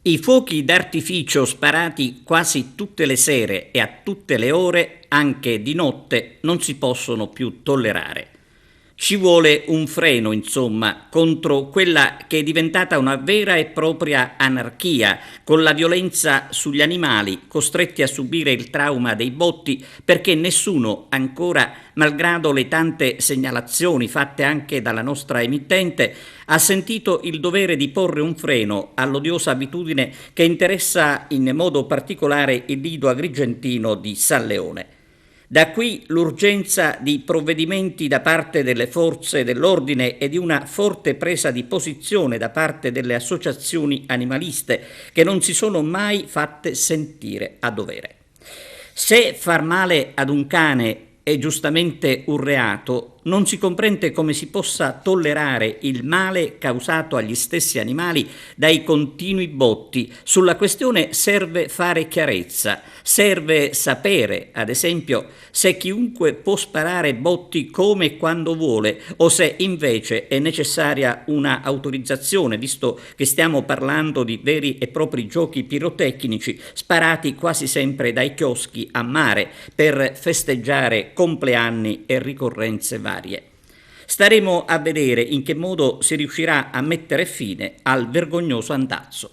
I fuochi d'artificio sparati quasi tutte le sere e a tutte le ore, anche di notte, non si possono più tollerare. Ci vuole un freno, insomma, contro quella che è diventata una vera e propria anarchia, con la violenza sugli animali, costretti a subire il trauma dei botti, perché nessuno ancora, malgrado le tante segnalazioni fatte anche dalla nostra emittente, ha sentito il dovere di porre un freno all'odiosa abitudine che interessa in modo particolare il lido agrigentino di San Leone. Da qui l'urgenza di provvedimenti da parte delle forze dell'ordine e di una forte presa di posizione da parte delle associazioni animaliste che non si sono mai fatte sentire a dovere. Se far male ad un cane è giustamente un reato, non si comprende come si possa tollerare il male causato agli stessi animali dai continui botti. Sulla questione serve fare chiarezza, serve sapere, ad esempio, se chiunque può sparare botti come e quando vuole o se invece è necessaria una autorizzazione, visto che stiamo parlando di veri e propri giochi pirotecnici sparati quasi sempre dai chioschi a mare per festeggiare compleanni e ricorrenze varie. Staremo a vedere in che modo si riuscirà a mettere fine al vergognoso andazzo.